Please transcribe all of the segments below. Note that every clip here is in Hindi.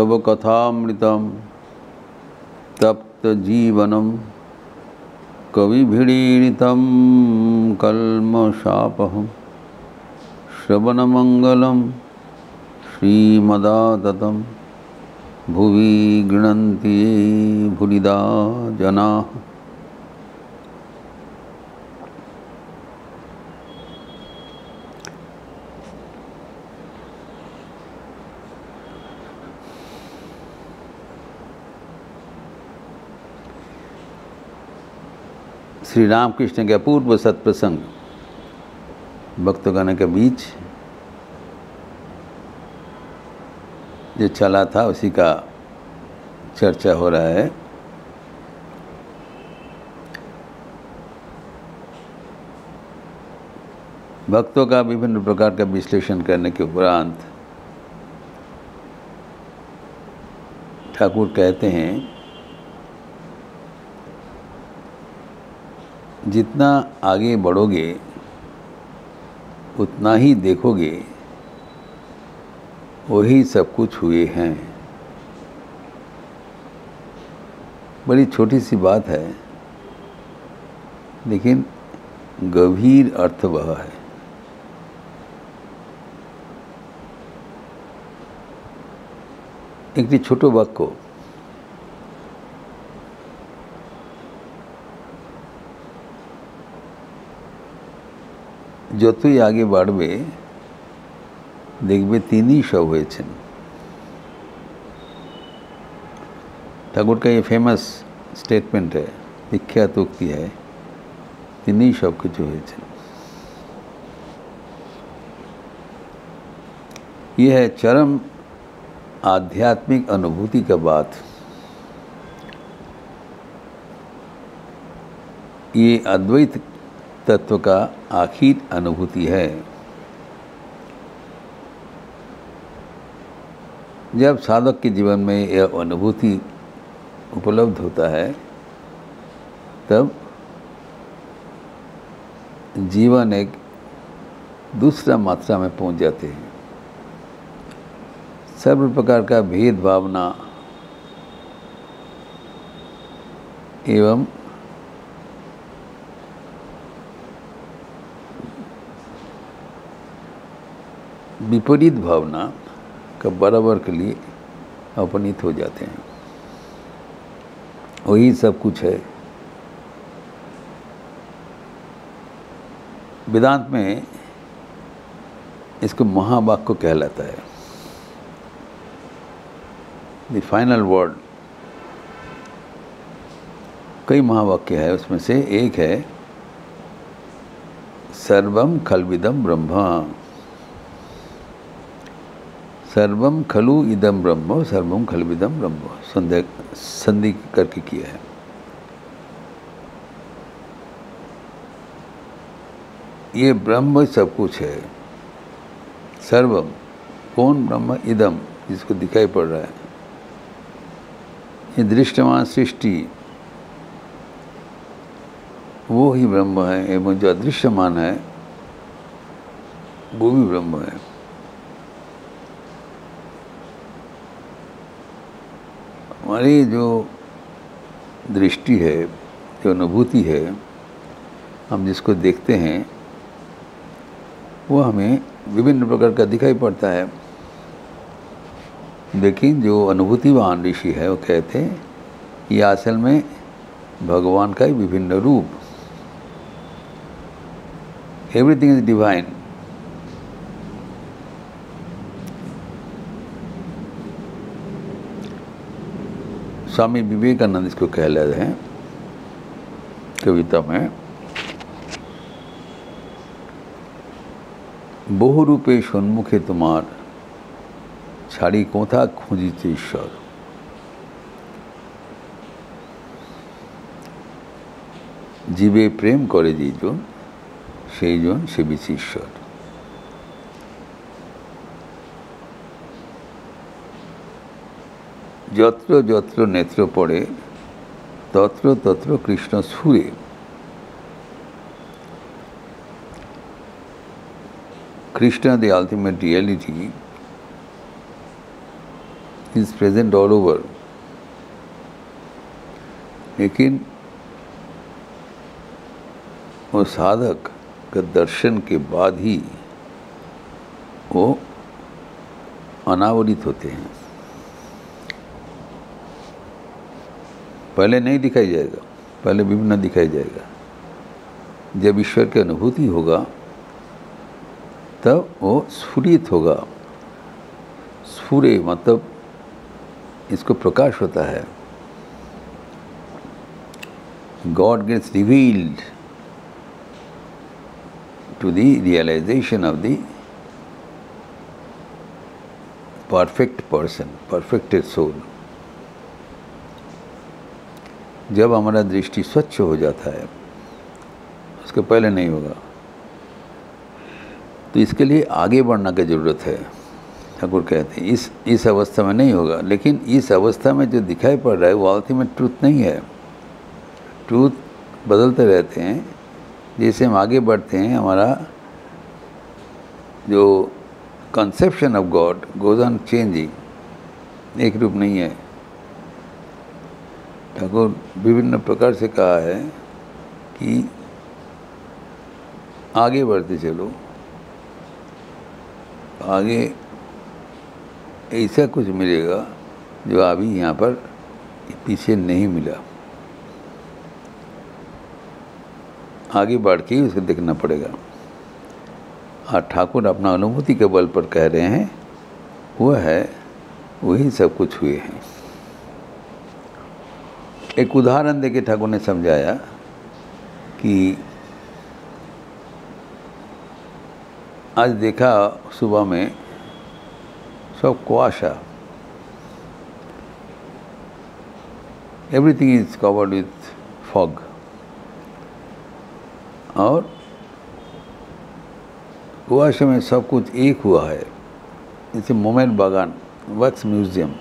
तव कथामृतं तप्त जीवनम कविभिरीडितं कल्मषापहं श्रवणमंगलं श्रीमदाततं भुवि गृह्णन्ति ये भुरिदा जनाः। श्री रामकृष्ण के अपूर्व सत्प्रसंग भक्तगण के बीच जो चला था उसी का चर्चा हो रहा है। भक्तों का विभिन्न प्रकार का विश्लेषण करने के उपरांत ठाकुर कहते हैं, जितना आगे बढ़ोगे उतना ही देखोगे वही सब कुछ हुए हैं। बड़ी छोटी सी बात है, लेकिन गंभीर अर्थ वह है। एक छोटो वाक्य যতই আগে বাড়বে देखबे तिनी सब হয়েছেন। ठाकुर का ये फेमस स्टेटमेंट है, विख्यात उक्ति है, तिनी सब कुछ হয়েছেন। यह है चरम आध्यात्मिक अनुभूति का बात। ये अद्वैत तत्व का आखिर अनुभूति है। जब साधक के जीवन में यह अनुभूति उपलब्ध होता है तब जीवन एक दूसरा मात्रा में पहुंच जाते हैं। सर्व प्रकार का भेद भावना एवं विपरीत भावना का बराबर के लिए अपनीत हो जाते हैं। वही सब कुछ है। वेदांत में इसको महावाक्य कहलाता है, द फाइनल वर्ड। कई महावाक्य है, उसमें से एक है सर्वम खल्विदम ब्रह्म। सर्वम खलु इदम ब्रह्म, सर्वम खलविदम ब्रह्म, संधि करके किया है। ये ब्रह्म सब कुछ है। सर्वम कौन? ब्रह्म इदम, जिसको दिखाई पड़ रहा है। ये दृष्टमान सृष्टि वो ही ब्रह्म है, एवं जो अदृश्यमान है वो भी ब्रह्म है। हमारी जो दृष्टि है, जो अनुभूति है, हम जिसको देखते हैं वो हमें विभिन्न प्रकार का दिखाई पड़ता है। लेकिन जो अनुभूतिवान ऋषि है वो कहते हैं ये असल में भगवान का ही विभिन्न रूप। Everything is divine. Swami Vivekananda इसको कह लेते हैं कविता में, बहुरूपे सन्मुखे तुम्हार ছাড়ি কোথা খুঁজিছে ঈশ্বর। জীবে প্রেম করে যেজন সেইজন সেবিছে ঈশ্বর। যত্র যত্র নেত্র পড়ে তত্র তত্র কৃষ্ণ সুরে। Krishna, the ultimate reality, he is present all over. लेकिन वो साधक के दर्शन के बाद ही वो अनावरित होते हैं, पहले नहीं दिखाई जाएगा, पहले विभिन्न दिखाई जाएगा। जब ईश्वर की अनुभूति होगा तब वो स्फुरित होगा। स्फुरे मतलब इसको प्रकाश होता है। God gets revealed to the realization of the perfect person, perfected soul। जब हमारा दृष्टि स्वच्छ हो जाता है, उसके पहले नहीं होगा। तो इसके लिए आगे बढ़ना की ज़रूरत है। ठाकुर कहते हैं इस अवस्था में नहीं होगा, लेकिन इस अवस्था में जो दिखाई पड़ रहा है वो अल्टीमेट ट्रूथ नहीं है। ट्रूथ बदलते रहते हैं। जैसे हम आगे बढ़ते हैं, हमारा जो conception of God goes on changing, एक रूप नहीं है। ठाकुर विभिन्न प्रकार से कहा है कि आगे बढ़ते चलो, आगे ऐसा कुछ मिलेगा जो अभी यहाँ पर पीछे नहीं मिला। आगे बढ़ के ही उसको देखना पड़ेगा। और ठाकुर अपना अनुभूति के बल पर कह रहे हैं वह है, वही सब कुछ हुए हैं। एक उदाहरण देके ठाकुर ने समझाया कि आज देखा सुबह में सब कुआशा, everything is covered with fog, और कुआशे में सब कुछ एक हुआ है। जैसे मोमेंट बागान, wax museum,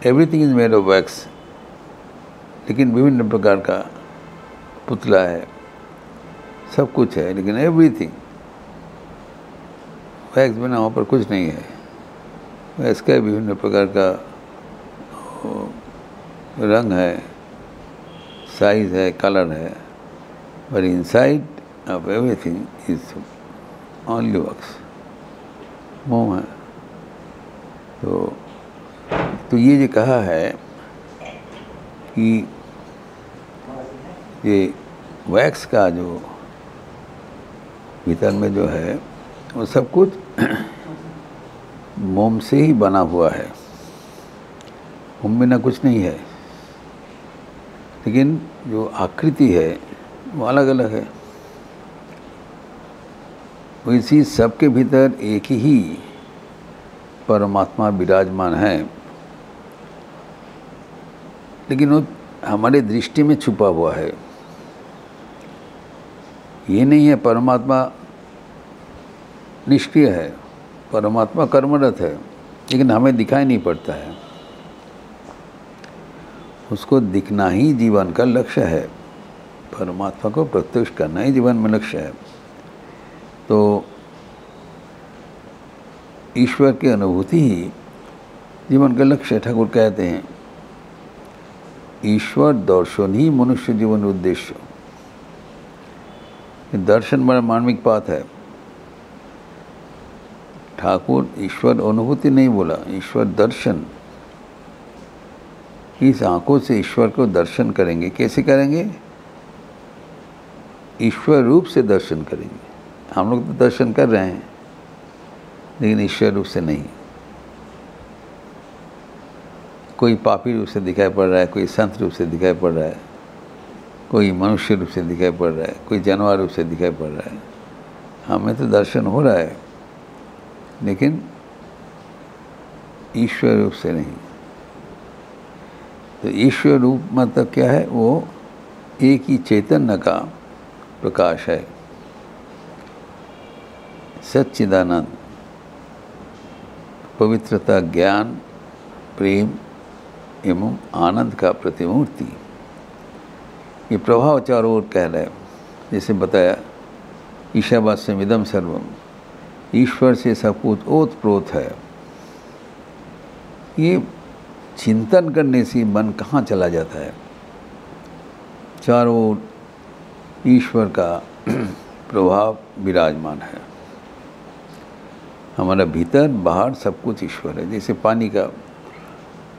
everything is made of wax, लेकिन विभिन्न प्रकार का पुतला है, सब कुछ है, लेकिन एवरीथिंग वैक्स बिना वहाँ पर कुछ नहीं है। वैक्स का विभिन्न प्रकार का रंग है, साइज है, कलर है, but inside of everything is only wax, मोह है। तो ये जो कहा है कि ये वैक्स का जो भीतर में जो है वो सब कुछ मोम से ही बना हुआ है, मोम बिना कुछ नहीं है। लेकिन जो आकृति है वो अलग अलग है। इसी सबके भीतर एक ही परमात्मा विराजमान है, लेकिन वो हमारे दृष्टि में छुपा हुआ है। ये नहीं है परमात्मा निष्क्रिय है, परमात्मा कर्मरत है, लेकिन हमें दिखाई नहीं पड़ता है। उसको दिखना ही जीवन का लक्ष्य है, परमात्मा को प्रत्यक्ष करना ही जीवन में लक्ष्य है। तो ईश्वर की अनुभूति ही जीवन का लक्ष्य। ठाकुर कहते हैं ईश्वर दर्शन ही मनुष्य जीवन उद्देश्य। दर्शन बड़ा मार्मिक बात है। ठाकुर ईश्वर अनुभूति नहीं बोला, ईश्वर दर्शन। इस आंखों से ईश्वर को दर्शन करेंगे। कैसे करेंगे? ईश्वर रूप से दर्शन करेंगे। हम लोग तो दर्शन कर रहे हैं, लेकिन ईश्वर रूप से नहीं। कोई पापी रूप से दिखाई पड़ रहा है, कोई संत रूप से दिखाई पड़ रहा है, कोई मनुष्य रूप से दिखाई पड़ रहा है, कोई जानवर रूप से दिखाई पड़ रहा है। हमें तो दर्शन हो रहा है, लेकिन ईश्वर रूप से नहीं। तो ईश्वर रूप मतलब क्या है? वो एक ही चैतन्य का प्रकाश है, सच्चिदानंद, पवित्रता, ज्ञान, प्रेम एवं आनंद का प्रतिमूर्ति। ये प्रभाव चारों ओर कह रहा है। जैसे बताया ईशावास्यम इदम सर्वम, ईश्वर से सब कुछ ओत प्रोत है। ये चिंतन करने से मन कहाँ चला जाता है। चारों ओर ईश्वर का प्रभाव विराजमान है। हमारा भीतर बाहर सब कुछ ईश्वर है। जैसे पानी का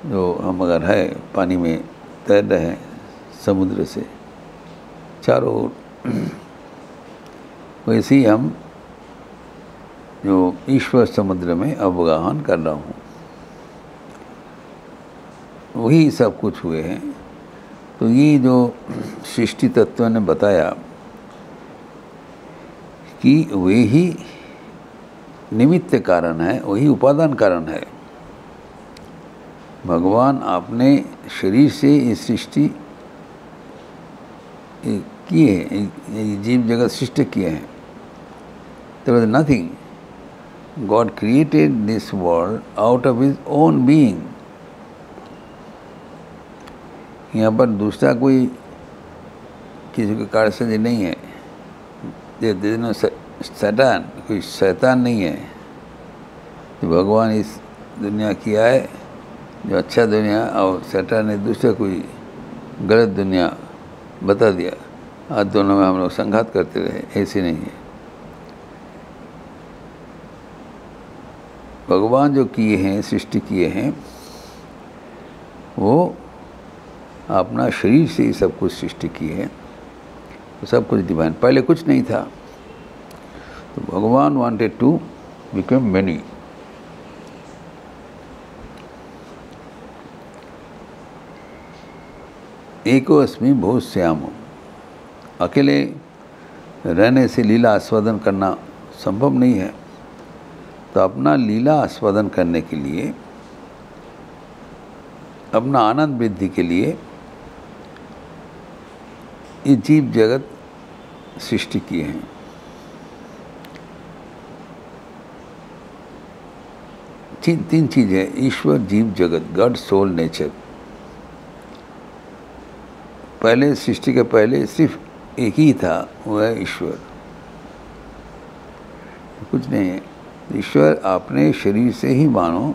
जो हम अगर है पानी में तैर रहे हैं समुद्र से चारों ओर, वैसे ही हम जो ईश्वर समुद्र में अवगाहन कर रहा हूँ, वही सब कुछ हुए हैं। तो ये जो सृष्टि तत्व ने बताया कि वे ही निमित्त कारण है, वही उपादान कारण है। भगवान आपने शरीर से ये सृष्टि किए हैं, जीव जगत सृष्टि किए हैं। There was nothing. God created this world out of His own being. यहाँ पर दूसरा कोई किसी के कार्य से नहीं है। शैतान, कोई शैतान नहीं है। तो भगवान इस दुनिया किया है जो अच्छा दुनिया, और शैतान ने दूसरा कोई गलत दुनिया बता दिया। आज दोनों में हम लोग संघात करते रहे, ऐसे नहीं है। भगवान जो किए हैं, सृष्टि किए हैं, वो अपना शरीर से ही सब कुछ सृष्टि किए हैं। तो सब कुछ डिवाइन, पहले कुछ नहीं था। तो भगवान वांटेड टू बिकम मेनी। एको अस्मि बहुत श्याम। अकेले रहने से लीला आस्वादन करना संभव नहीं है। तो अपना लीला आस्वादन करने के लिए, अपना आनंद वृद्धि के लिए ये जीव जगत सृष्टि किए हैं। तीन चीज़ है, ईश्वर, जीव जगत, गॉड, सोल, नेचर। पहले सृष्टि के पहले सिर्फ एक ही था, वो है ईश्वर, कुछ नहीं है। ईश्वर आपने शरीर से ही मानो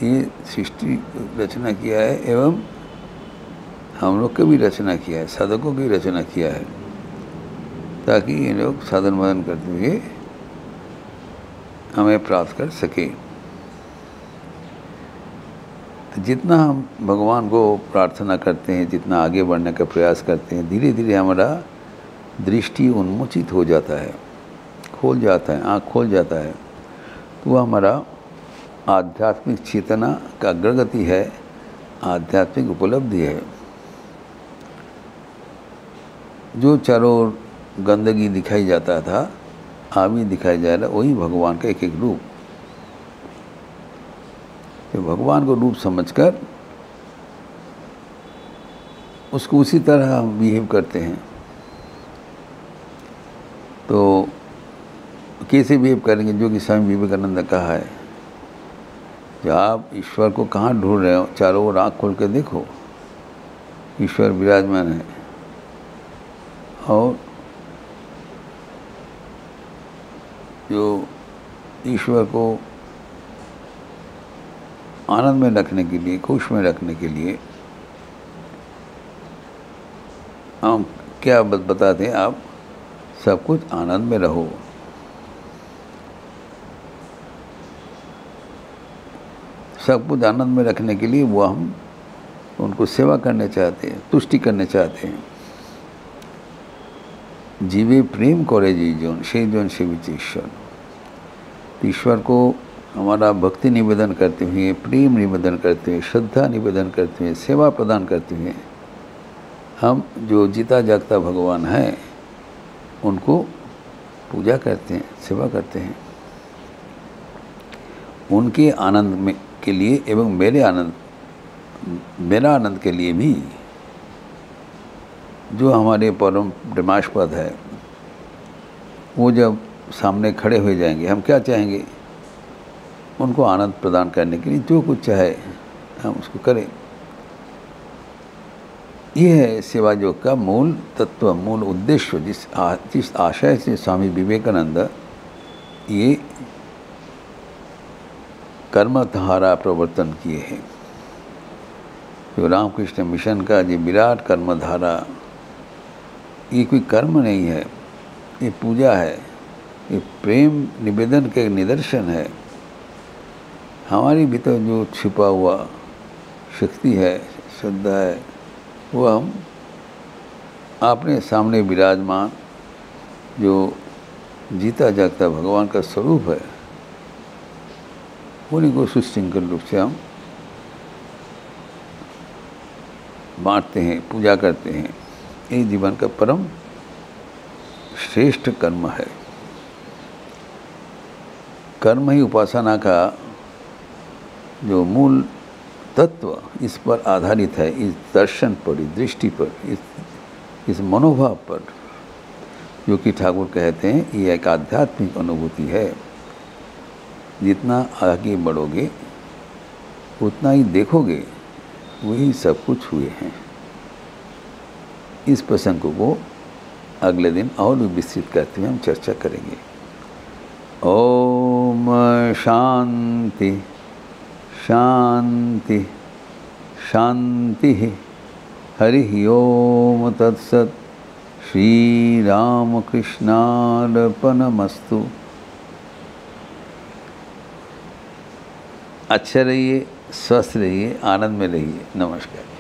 ये सृष्टि रचना किया है, एवं हम लोग की भी रचना किया है, साधकों की रचना किया है, ताकि ये लोग साधन वादन करते हुए हमें प्राप्त कर सके। जितना हम भगवान को प्रार्थना करते हैं, जितना आगे बढ़ने का प्रयास करते हैं, धीरे धीरे हमारा दृष्टि उन्मोचित हो जाता है, खोल जाता है, आँख खोल जाता है। तो वह हमारा आध्यात्मिक चेतना का अग्रगति है, आध्यात्मिक उपलब्धि है। जो चारों ओर गंदगी दिखाई जाता था, आवी दिखाई जा रहा, वही भगवान का एक एक रूप। तो भगवान को रूप समझकर उसको उसी तरह हम बिहेव करते हैं। तो कैसे बिहेव करेंगे, जो कि स्वामी विवेकानंद ने कहा है, जब आप ईश्वर को कहाँ ढूंढ रहे हो, चारों ओर आँख खोल के देखो, ईश्वर विराजमान है। और जो ईश्वर को आनंद में रखने के लिए, खुश में रखने के लिए हम क्या बताते हैं, आप सब कुछ आनंद में रहो। सब कुछ आनंद में रखने के लिए वो हम उनको सेवा करने चाहते हैं, तुष्टि करने चाहते हैं। जीवे प्रेम करे जी जोन से जोन से ईश्वर। ईश्वर को हमारा भक्ति निवेदन करते हुए, प्रेम निवेदन करते हुए, श्रद्धा निवेदन करते हुए, सेवा प्रदान करते हुए हम जो जीता जागता भगवान है उनको पूजा करते हैं, सेवा करते हैं। उनके आनंद में के लिए एवं मेरा आनंद के लिए भी, जो हमारे परम प्रेमास्पद है, वो जब सामने खड़े हो जाएंगे, हम क्या चाहेंगे, उनको आनंद प्रदान करने के लिए जो कुछ चाहे हम उसको करें। ये है सेवा योग का मूल तत्व, मूल उद्देश्य। जिस आशय से स्वामी विवेकानंद ये कर्मधारा प्रवर्तन किए हैं। जो रामकृष्ण मिशन का ये विराट कर्मधारा, ये कोई कर्म नहीं है, ये पूजा है, ये प्रेम निवेदन के निदर्शन है। हमारी भीतर जो छिपा हुआ शक्ति है, श्रद्धा है, वो हम अपने सामने विराजमान जो जीता जागता भगवान का स्वरूप है, उन्हीं को सुशृंखल रूप से हम बांटते हैं, पूजा करते हैं। ये जीवन का परम श्रेष्ठ कर्म है। कर्म ही उपासना का जो मूल तत्व इस पर आधारित है, इस दर्शन पर, इस दृष्टि पर, इस मनोभाव पर, जो कि ठाकुर कहते हैं ये एक आध्यात्मिक अनुभूति है। जितना आगे बढ़ोगे उतना ही देखोगे वही सब कुछ हुए हैं। इस प्रसंग को अगले दिन और भी विस्तृत करते हुए हम चर्चा करेंगे। ओम शांति शांति शांति। हरि ओम तत्सत। श्री राम कृष्णार्पणमस्तु। अच्छे रहिए, स्वस्थ रहिए, आनंद में रहिए। नमस्कार।